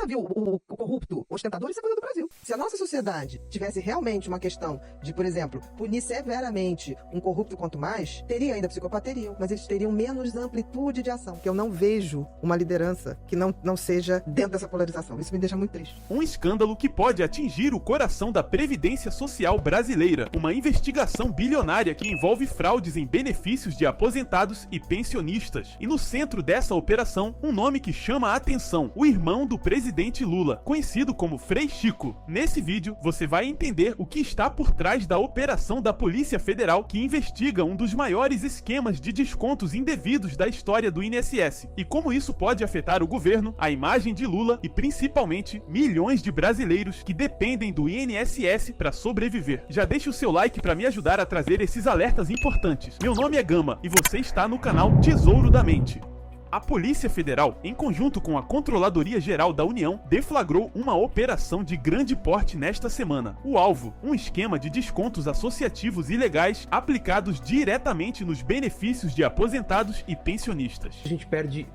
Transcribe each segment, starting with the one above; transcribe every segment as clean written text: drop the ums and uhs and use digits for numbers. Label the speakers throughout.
Speaker 1: já viu o corrupto ostentador e saiu do Brasil. Se a nossa sociedade tivesse realmente uma questão de, por exemplo, punir severamente um corrupto quanto mais, teria ainda psicopatia, mas eles teriam menos amplitude de ação. Que eu não vejo uma liderança que não seja dentro dessa polarização. Isso me deixa muito triste.
Speaker 2: Um escândalo que pode atingir o coração da Previdência Social brasileira. Uma investigação bilionária que envolve fraudes em benefícios de aposentados e pensionistas. E no centro dessa operação, um nome que chama a atenção: o irmão do presidente Lula, conhecido como Frei Chico. Nesse vídeo, você vai entender o que está por trás da operação da Polícia Federal que investiga um dos maiores esquemas de descontos indevidos da história do INSS e como isso pode afetar o governo, a imagem de Lula e principalmente milhões de brasileiros que dependem do INSS para sobreviver. Já deixa o seu like para me ajudar a trazer esses alertas importantes. Meu nome é Gama e você está no canal Tesouro da Mente. A Polícia Federal, em conjunto com a Controladoria Geral da União, deflagrou uma operação de grande porte nesta semana. O alvo, um esquema de descontos associativos ilegais aplicados diretamente nos benefícios de aposentados e pensionistas.
Speaker 3: A gente perde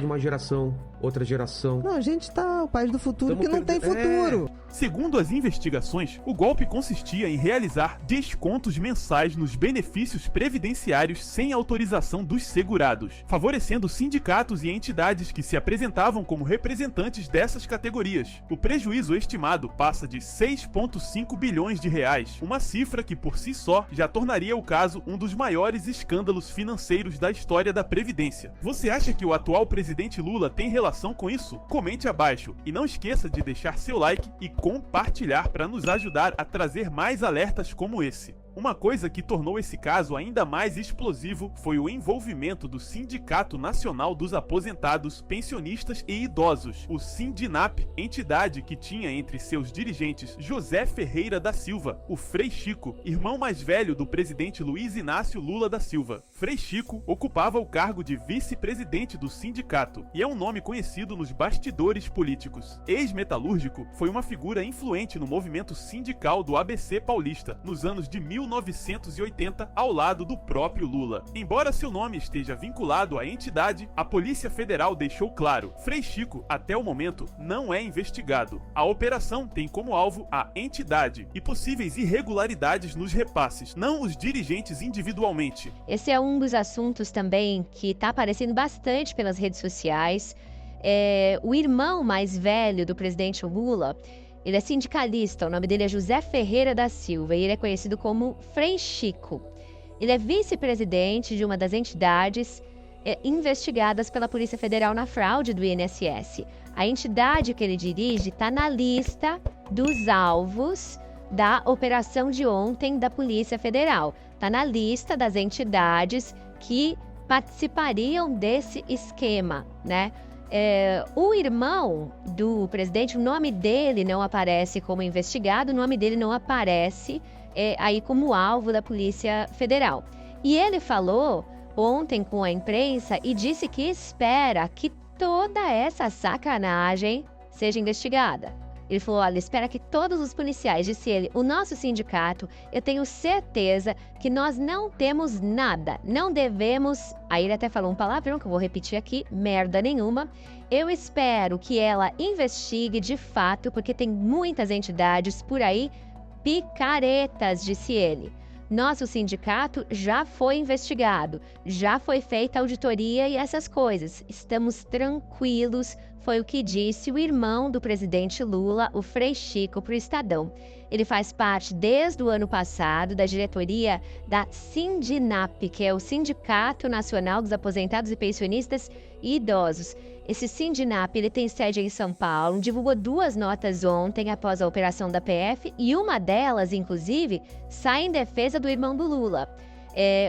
Speaker 3: uma geração, outra geração.
Speaker 1: Não, a gente tá o país do futuro que não tem futuro.
Speaker 2: Segundo as investigações, o golpe consistia em realizar descontos mensais nos benefícios previdenciários sem autorização dos segurados, favorecendo sindicatos e entidades que se apresentavam como representantes dessas categorias. O prejuízo estimado passa de 6,5 bilhões de reais, uma cifra que por si só já tornaria o caso um dos maiores escândalos financeiros da história da Previdência. Você acha que o atual presidente Lula tem relação com isso? Comente abaixo e não esqueça de deixar seu like e compartilhar para nos ajudar a trazer mais alertas como esse. Uma coisa que tornou esse caso ainda mais explosivo foi o envolvimento do Sindicato Nacional dos Aposentados, Pensionistas e Idosos, o Sindinap, entidade que tinha entre seus dirigentes José Ferreira da Silva, o Frei Chico, irmão mais velho do presidente Luiz Inácio Lula da Silva. Frei Chico ocupava o cargo de vice-presidente do sindicato e é um nome conhecido nos bastidores políticos. Ex-metalúrgico, foi uma figura influente no movimento sindical do ABC paulista, nos anos de 1980, ao lado do próprio Lula. Embora seu nome esteja vinculado à entidade, a Polícia Federal deixou claro: Frei Chico, até o momento, não é investigado. A operação tem como alvo a entidade e possíveis irregularidades nos repasses, não os dirigentes individualmente.
Speaker 4: Esse é um dos assuntos também que está aparecendo bastante pelas redes sociais. O irmão mais velho do presidente Lula, ele é sindicalista, o nome dele é José Ferreira da Silva e ele é conhecido como Frei Chico. Ele é vice-presidente de uma das entidades investigadas pela Polícia Federal na fraude do INSS. A entidade que ele dirige está na lista dos alvos da operação de ontem da Polícia Federal. Está na lista das entidades que participariam desse esquema, né? O irmão do presidente, o nome dele não aparece como investigado, o nome dele não aparece aí como alvo da Polícia Federal. E ele falou ontem com a imprensa e disse que espera que toda essa sacanagem seja investigada. Ele falou: olha, espera que todos os policiais, disse ele, o nosso sindicato, eu tenho certeza que nós não temos nada, não devemos, aí ele até falou um palavrão que eu vou repetir aqui, merda nenhuma. Eu espero que ela investigue de fato, porque tem muitas entidades por aí, picaretas, disse ele. Nosso sindicato já foi investigado, já foi feita auditoria e essas coisas. Estamos tranquilos, foi o que disse o irmão do presidente Lula, o Frei Chico, para o Estadão. Ele faz parte, desde o ano passado, da diretoria da Sindinap, que é o Sindicato Nacional dos Aposentados e Pensionistas e Idosos. Esse Sindinap, ele tem sede em São Paulo, divulgou 2 notas ontem após a operação da PF e uma delas, inclusive, sai em defesa do irmão do Lula.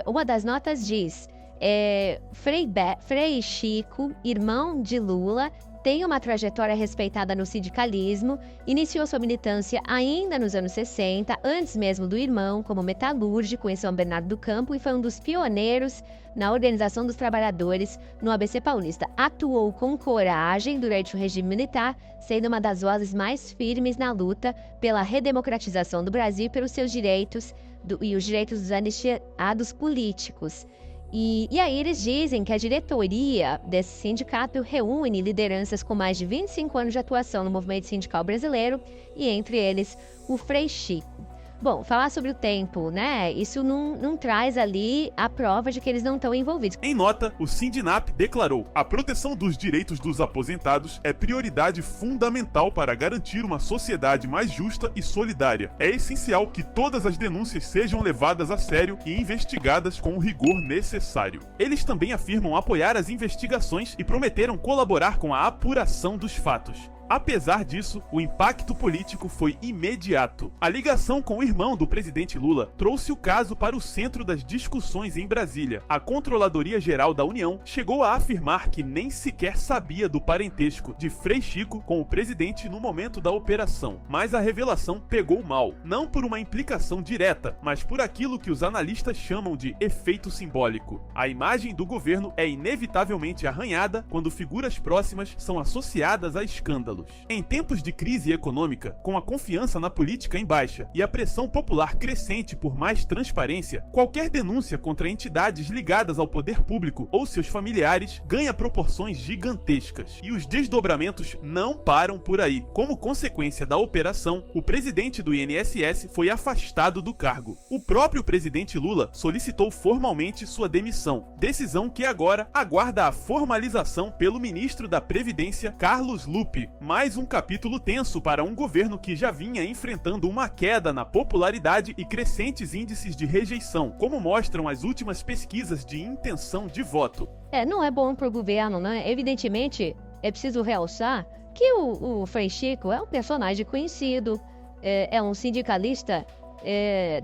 Speaker 4: Uma das notas diz: Frei Chico, irmão de Lula, tem uma trajetória respeitada no sindicalismo, iniciou sua militância ainda nos anos 60, antes mesmo do irmão, como metalúrgico em São Bernardo do Campo, e foi um dos pioneiros na organização dos trabalhadores no ABC paulista. Atuou com coragem durante o regime militar, sendo uma das vozes mais firmes na luta pela redemocratização do Brasil e pelos seus direitos e os direitos dos anistiados políticos. E aí eles dizem que a diretoria desse sindicato reúne lideranças com mais de 25 anos de atuação no movimento sindical brasileiro, e entre eles o Frei Chico. Bom, falar sobre o tempo, né? Isso não traz ali a prova de que eles não estão envolvidos.
Speaker 2: Em nota, o Sindinap declarou: a proteção dos direitos dos aposentados é prioridade fundamental para garantir uma sociedade mais justa e solidária. É essencial que todas as denúncias sejam levadas a sério e investigadas com o rigor necessário. Eles também afirmam apoiar as investigações e prometeram colaborar com a apuração dos fatos. Apesar disso, o impacto político foi imediato. A ligação com o irmão do presidente Lula trouxe o caso para o centro das discussões em Brasília. A Controladoria Geral da União chegou a afirmar que nem sequer sabia do parentesco de Frei Chico com o presidente no momento da operação. Mas a revelação pegou mal, não por uma implicação direta, mas por aquilo que os analistas chamam de efeito simbólico. A imagem do governo é inevitavelmente arranhada quando figuras próximas são associadas a escândalos. Em tempos de crise econômica, com a confiança na política em baixa e a pressão popular crescente por mais transparência, qualquer denúncia contra entidades ligadas ao poder público ou seus familiares ganha proporções gigantescas. E os desdobramentos não param por aí. Como consequência da operação, o presidente do INSS foi afastado do cargo. O próprio presidente Lula solicitou formalmente sua demissão, decisão que agora aguarda a formalização pelo ministro da Previdência, Carlos Lupe. Mais um capítulo tenso para um governo que já vinha enfrentando uma queda na popularidade e crescentes índices de rejeição, como mostram as últimas pesquisas de intenção de voto.
Speaker 4: Não é bom para o governo, né? Evidentemente, é preciso realçar que o Frei Chico é um personagem conhecido, é um sindicalista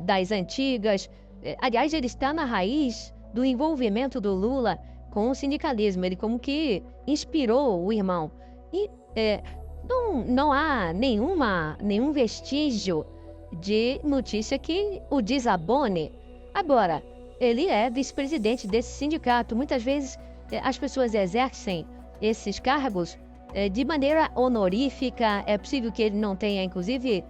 Speaker 4: das antigas. Aliás, ele está na raiz do envolvimento do Lula com o sindicalismo. Ele como que inspirou o irmão. E não há nenhum vestígio de notícia que o desabone. Agora, ele é vice-presidente desse sindicato. Muitas vezes as pessoas exercem esses cargos de maneira honorífica. É possível que ele não tenha, inclusive,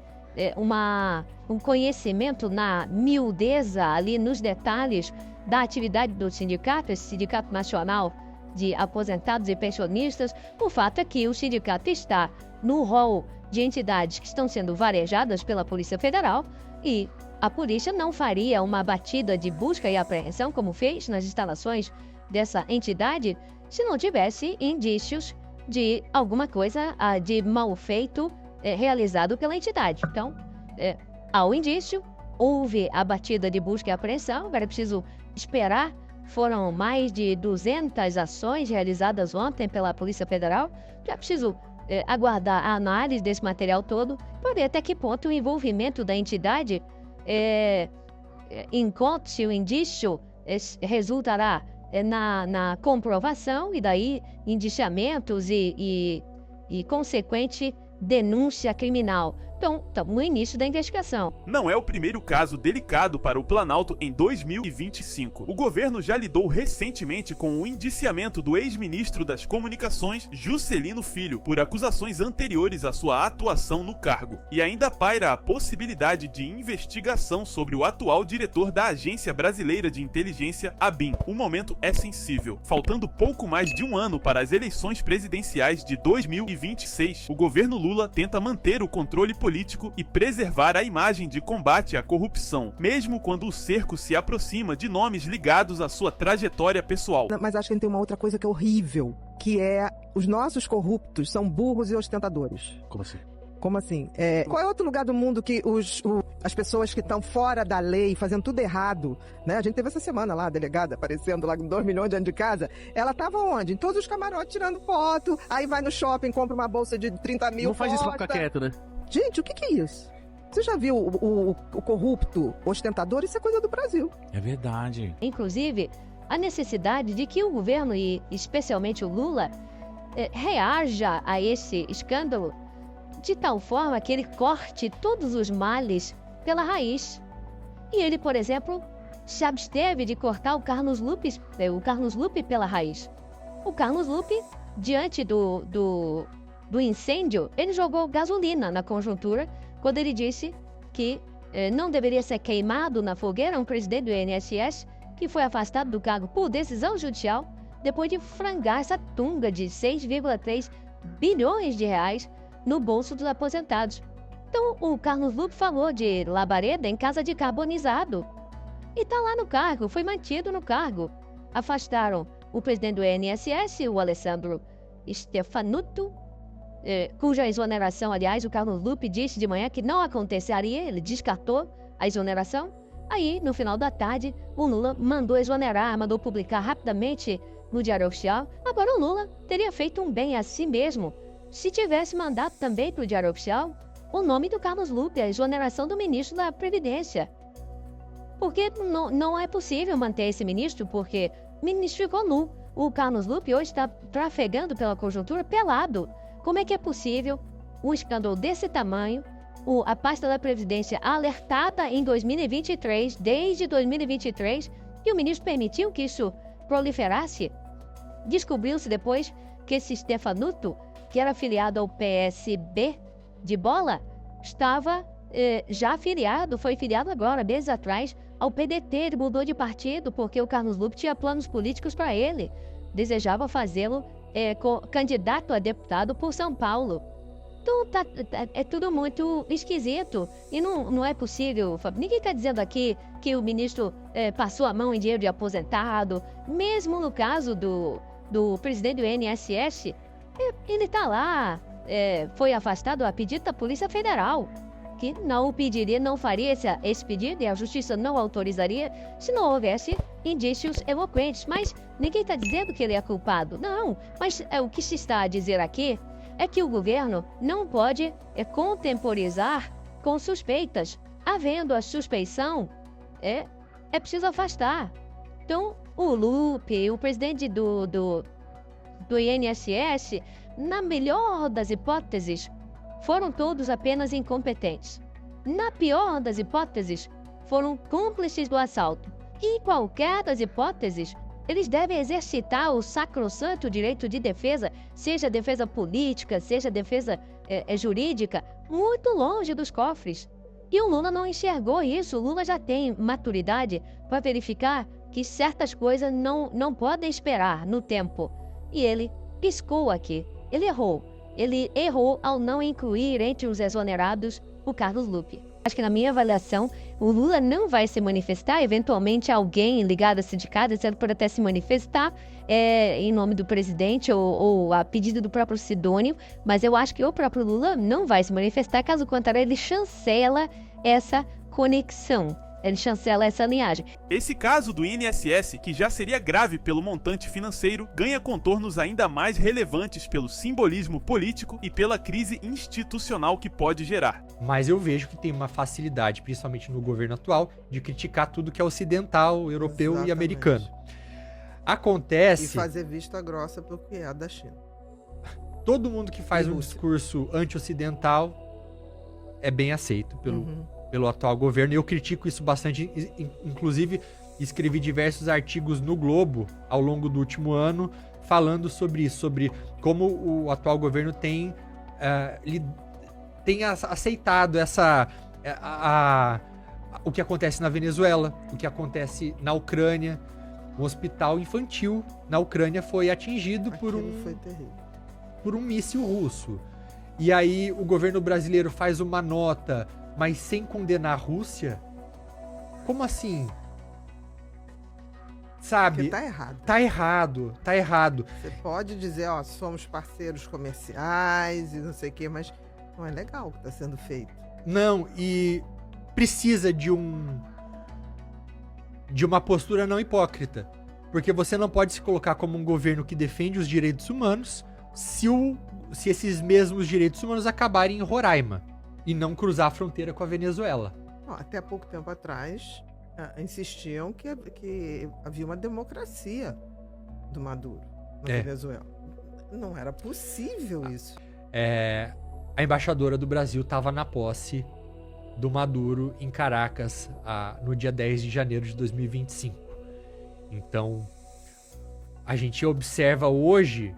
Speaker 4: um conhecimento na miudeza, ali nos detalhes da atividade do sindicato, esse Sindicato Nacional de Aposentados e Pensionistas. O fato é que o sindicato está no rol de entidades que estão sendo varejadas pela Polícia Federal, e a polícia não faria uma batida de busca e apreensão, como fez nas instalações dessa entidade, se não tivesse indícios de alguma coisa de mal feito realizado pela entidade. Então, há o indício, houve a batida de busca e apreensão, agora é preciso esperar. Foram mais de 200 ações realizadas ontem pela Polícia Federal. Já é preciso aguardar a análise desse material todo para ver até que ponto o envolvimento da entidade encontre se o indício resultará na comprovação, e daí indiciamentos e consequente denúncia criminal. Então, estamos no início da investigação.
Speaker 2: Não é o primeiro caso delicado para o Planalto em 2025. O governo já lidou recentemente com o indiciamento do ex-ministro das Comunicações, Juscelino Filho, por acusações anteriores à sua atuação no cargo. E ainda paira a possibilidade de investigação sobre o atual diretor da Agência Brasileira de Inteligência, ABIN. O momento é sensível. Faltando pouco mais de um ano para as eleições presidenciais de 2026, o governo Lula tenta manter o controle político e preservar a imagem de combate à corrupção, mesmo quando o cerco se aproxima de nomes ligados à sua trajetória pessoal.
Speaker 1: Mas acho que tem uma outra coisa que é horrível, que é os nossos corruptos são burros e ostentadores.
Speaker 3: Como assim?
Speaker 1: Como assim? Qual é outro lugar do mundo que as pessoas que estão fora da lei, fazendo tudo errado, né? A gente teve essa semana lá, a delegada aparecendo lá com 2 milhões dentro de casa. Ela tava onde? Em todos os camarotes tirando foto, aí vai no shopping, compra uma bolsa de 30 mil.
Speaker 3: Não faz isso pra ficar quieto, né?
Speaker 1: Gente, o que é isso? Você já viu o corrupto ostentador? Isso é coisa do Brasil.
Speaker 5: É verdade.
Speaker 4: Inclusive, a necessidade de que o governo, e especialmente o Lula, reaja a esse escândalo de tal forma que ele corte todos os males pela raiz. E ele, por exemplo, se absteve de cortar o Carlos Lupe pela raiz. O Carlos Lupe, diante do incêndio, ele jogou gasolina na conjuntura quando ele disse que não deveria ser queimado na fogueira um presidente do INSS que foi afastado do cargo por decisão judicial depois de frangar essa tunga de 6,3 bilhões de reais no bolso dos aposentados. Então, o Carlos Lupe falou de labareda em casa de carbonizado. E está lá no cargo, foi mantido no cargo. Afastaram o presidente do INSS, o Alessandro Stefanuto, cuja exoneração, aliás, o Carlos Lupe disse de manhã que não aconteceria, ele descartou a exoneração. Aí, no final da tarde, o Lula mandou exonerar, mandou publicar rapidamente no Diário Oficial. Agora, o Lula teria feito um bem a si mesmo se tivesse mandado também para o Diário Oficial o nome do Carlos Lupe, a exoneração do ministro da Previdência. Porque não é possível manter esse ministro, porque o ministro ficou nu. O Carlos Lupe hoje está trafegando pela conjuntura pelado. Como é que é possível um escândalo desse tamanho, a pasta da Previdência alertada em 2023, desde 2023, e o ministro permitiu que isso proliferasse? Descobriu-se depois que esse Stefanuto, que era afiliado ao PSB de bola, estava já afiliado, foi filiado agora, meses atrás, ao PDT. Ele mudou de partido porque o Carlos Lupe tinha planos políticos para ele. Desejava fazê-lo candidato a deputado por São Paulo. Então é tudo muito esquisito. E não é possível. Ninguém está dizendo aqui que o ministro passou a mão em dinheiro de aposentado. Mesmo no caso do presidente do INSS, ele está lá, foi afastado a pedido da Polícia Federal, que não o pediria, não faria esse pedido, e a Justiça não autorizaria se não houvesse indícios eloquentes. Mas ninguém está dizendo que ele é culpado. Não, mas o que se está a dizer aqui é que o governo não pode contemporizar com suspeitas. Havendo a suspeição, é preciso afastar. Então, o Lupe, o presidente do INSS, na melhor das hipóteses, foram todos apenas incompetentes. Na pior das hipóteses, foram cúmplices do assalto. E em qualquer das hipóteses, eles devem exercitar o sacrossanto direito de defesa, seja defesa política, seja defesa jurídica, muito longe dos cofres. E o Lula não enxergou isso. O Lula já tem maturidade para verificar que certas coisas não podem esperar no tempo. E ele piscou aqui. Ele errou. Ele errou ao não incluir entre os exonerados o Carlos Lupe. Acho que, na minha avaliação, o Lula não vai se manifestar. Eventualmente, alguém ligado a sindicato, etc., pode até se manifestar em nome do presidente ou a pedido do próprio Sidônio, mas eu acho que o próprio Lula não vai se manifestar. Caso contrário, ele chancela essa conexão. Ele chancela essa linhagem.
Speaker 2: Esse caso do INSS, que já seria grave pelo montante financeiro, ganha contornos ainda mais relevantes pelo simbolismo político e pela crise institucional que pode gerar.
Speaker 5: Mas eu vejo que tem uma facilidade, principalmente no governo atual, de criticar tudo que é ocidental, europeu e americano. Acontece...
Speaker 1: E fazer vista grossa pro que é da China.
Speaker 5: Todo mundo que faz um discurso anti-ocidental é bem aceito pelo atual governo, e eu critico isso bastante. Inclusive, escrevi diversos artigos no Globo ao longo do último ano falando sobre isso, sobre como o atual governo tem aceitado o que acontece na Venezuela, o que acontece na Ucrânia. Um hospital infantil na Ucrânia foi atingido por um míssil russo. E aí o governo brasileiro faz uma nota, mas sem condenar a Rússia? Como assim? Sabe?
Speaker 1: Porque tá errado.
Speaker 5: Tá errado.
Speaker 1: Você pode dizer, somos parceiros comerciais e não sei o quê, mas não é legal o que tá sendo feito.
Speaker 5: Não, e precisa de uma postura não hipócrita. Porque você não pode se colocar como um governo que defende os direitos humanos se esses mesmos direitos humanos acabarem em Roraima e não cruzar a fronteira com a Venezuela.
Speaker 1: Até pouco tempo atrás, insistiam que havia uma democracia do Maduro na Venezuela. Não era possível isso.
Speaker 5: A embaixadora do Brasil estava na posse do Maduro em Caracas no dia 10 de janeiro de 2025. Então, a gente observa hoje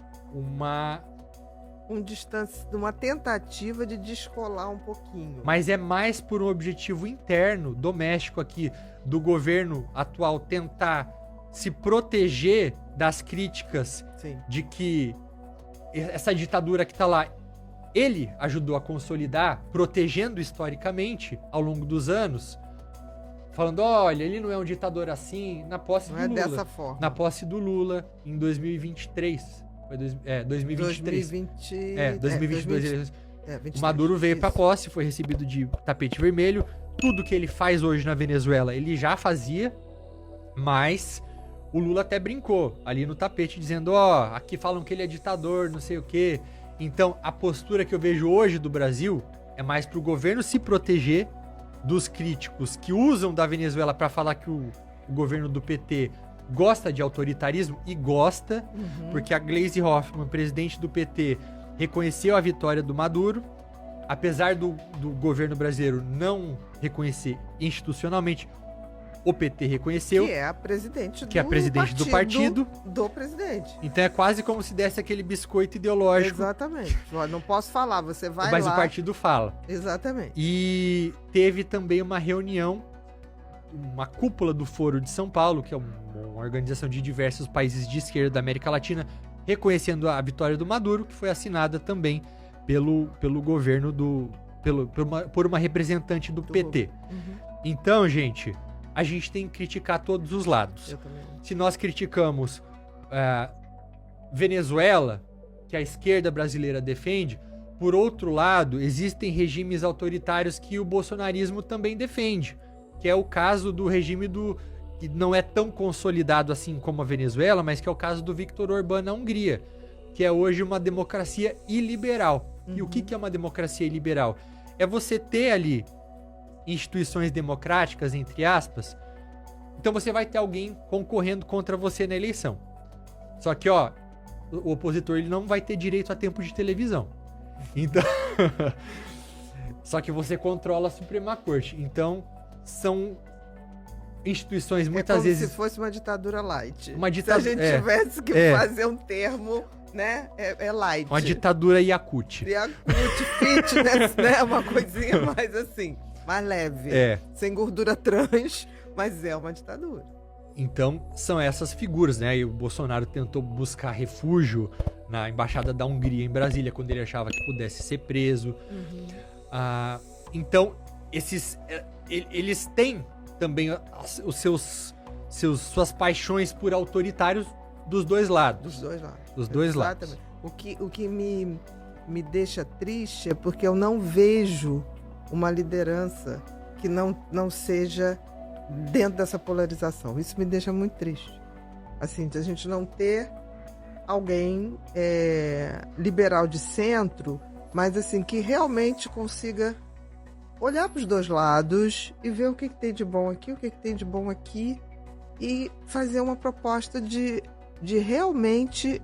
Speaker 1: uma tentativa de descolar um pouquinho.
Speaker 5: Mas é mais por um objetivo interno, doméstico aqui, do governo atual tentar se proteger das críticas
Speaker 1: Sim.
Speaker 5: de que essa ditadura que tá lá, ele ajudou a consolidar, protegendo historicamente ao longo dos anos, falando, olha, ele não é um ditador assim, na posse
Speaker 1: Não
Speaker 5: do
Speaker 1: é
Speaker 5: Lula.
Speaker 1: dessa forma.
Speaker 5: Na posse do Lula, em 2023. Foi 2023. 2022. O Maduro veio pra posse, foi recebido de tapete vermelho. Tudo que ele faz hoje na Venezuela, ele já fazia, mas o Lula até brincou ali no tapete, dizendo, aqui falam que ele é ditador, não sei o quê. Então, a postura que eu vejo hoje do Brasil é mais pro governo se proteger dos críticos que usam da Venezuela para falar que o governo do PT gosta de autoritarismo, e gosta, porque a Gleisi Hoffmann, presidente do PT, reconheceu a vitória do Maduro, apesar do governo brasileiro não reconhecer institucionalmente, o PT reconheceu.
Speaker 1: Que é a presidente
Speaker 5: do partido.
Speaker 1: Do presidente.
Speaker 5: Então é quase como se desse aquele biscoito ideológico.
Speaker 1: Exatamente. Não posso falar, você vai
Speaker 5: mas
Speaker 1: lá.
Speaker 5: Mas o partido fala.
Speaker 1: Exatamente.
Speaker 5: E teve também uma reunião, uma cúpula do Foro de São Paulo, que é uma organização de diversos países de esquerda da América Latina, reconhecendo a vitória do Maduro, que foi assinada também pelo governo por uma representante do PT. Então, gente, a gente tem que criticar todos os lados.
Speaker 1: Eu também.
Speaker 5: Se nós criticamos Venezuela, que a esquerda brasileira defende, por outro lado, existem regimes autoritários que o bolsonarismo também defende, que é o caso do regime que não é tão consolidado assim como a Venezuela, mas que é o caso do Viktor Orbán na Hungria, que é hoje uma democracia iliberal. E o que é uma democracia iliberal? É você ter ali instituições democráticas, entre aspas, então você vai ter alguém concorrendo contra você na eleição. Só que, o opositor ele não vai ter direito a tempo de televisão. Então, só que você controla a Suprema Corte. Então, são instituições muitas vezes...
Speaker 1: se fosse uma ditadura light.
Speaker 5: Uma
Speaker 1: Se a gente tivesse que fazer um termo, né, é light.
Speaker 5: Uma ditadura Yakut.
Speaker 1: Yakut, fitness, né, uma coisinha mais assim, mais leve. Sem gordura trans, mas é uma ditadura.
Speaker 5: Então, são essas figuras, né? E o Bolsonaro tentou buscar refúgio na Embaixada da Hungria em Brasília, quando ele achava que pudesse ser preso. Então, eles têm também suas paixões por autoritários dos dois lados. Dos dois lados.
Speaker 1: O que me deixa triste é porque eu não vejo uma liderança que não seja dentro dessa polarização. Isso me deixa muito triste. Assim, de a gente não ter alguém liberal de centro, mas assim, que realmente consiga olhar para os dois lados e ver o que tem de bom aqui, o que tem de bom aqui, e fazer uma proposta de realmente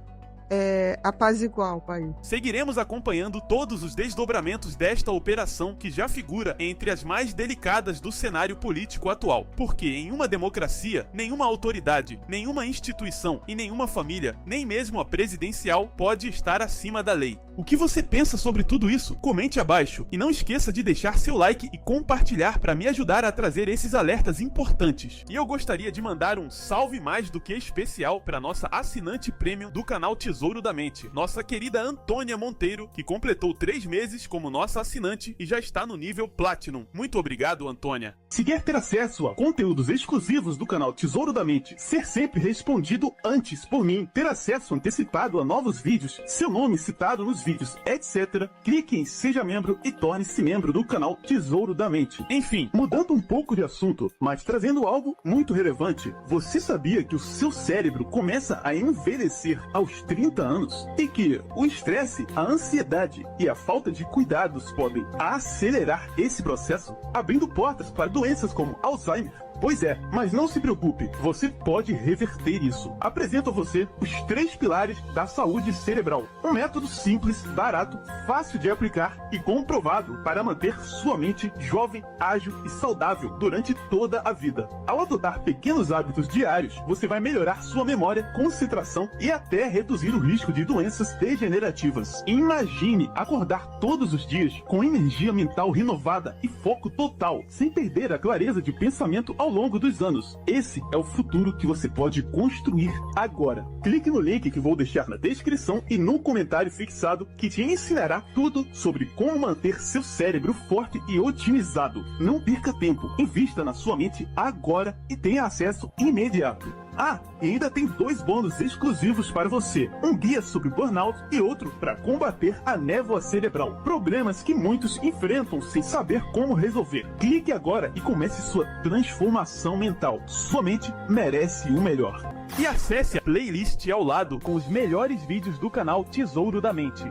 Speaker 1: apaziguar o país.
Speaker 2: Seguiremos acompanhando todos os desdobramentos desta operação, que já figura entre as mais delicadas do cenário político atual. Porque em uma democracia, nenhuma autoridade, nenhuma instituição e nenhuma família, nem mesmo a presidencial, pode estar acima da lei. O que você pensa sobre tudo isso? Comente abaixo e não esqueça de deixar seu like e compartilhar para me ajudar a trazer esses alertas importantes. E eu gostaria de mandar um salve mais do que especial para nossa assinante premium do canal Tesouro da Mente, nossa querida Antônia Monteiro, que completou 3 meses como nossa assinante e já está no nível Platinum. Muito obrigado, Antônia.
Speaker 6: Se quer ter acesso a conteúdos exclusivos do canal Tesouro da Mente, ser sempre respondido antes por mim, ter acesso antecipado a novos vídeos, seu nome citado nos vídeos, etc., clique em Seja Membro e torne-se membro do canal Tesouro da Mente. Enfim, mudando um pouco de assunto, mas trazendo algo muito relevante, você sabia que o seu cérebro começa a envelhecer aos 30 anos? E que o estresse, a ansiedade e a falta de cuidados podem acelerar esse processo, abrindo portas para doenças como Alzheimer, Pois é, mas não se preocupe, você pode reverter isso. Apresento a você os 3 pilares da saúde cerebral. Um método simples, barato, fácil de aplicar e comprovado para manter sua mente jovem, ágil e saudável durante toda a vida. Ao adotar pequenos hábitos diários, você vai melhorar sua memória, concentração e até reduzir o risco de doenças degenerativas. Imagine acordar todos os dias com energia mental renovada e foco total, sem perder a clareza de pensamento ao longo dos anos. Esse é o futuro que você pode construir agora. Clique no link que vou deixar na descrição e no comentário fixado que te ensinará tudo sobre como manter seu cérebro forte e otimizado. Não perca tempo, invista na sua mente agora e tenha acesso imediato. Ah, e ainda tem 2 bônus exclusivos para você. Um guia sobre burnout e outro para combater a névoa cerebral. Problemas que muitos enfrentam sem saber como resolver. Clique agora e comece sua transformação mental. Sua mente merece o melhor.
Speaker 2: E acesse a playlist ao lado com os melhores vídeos do canal Tesouro da Mente.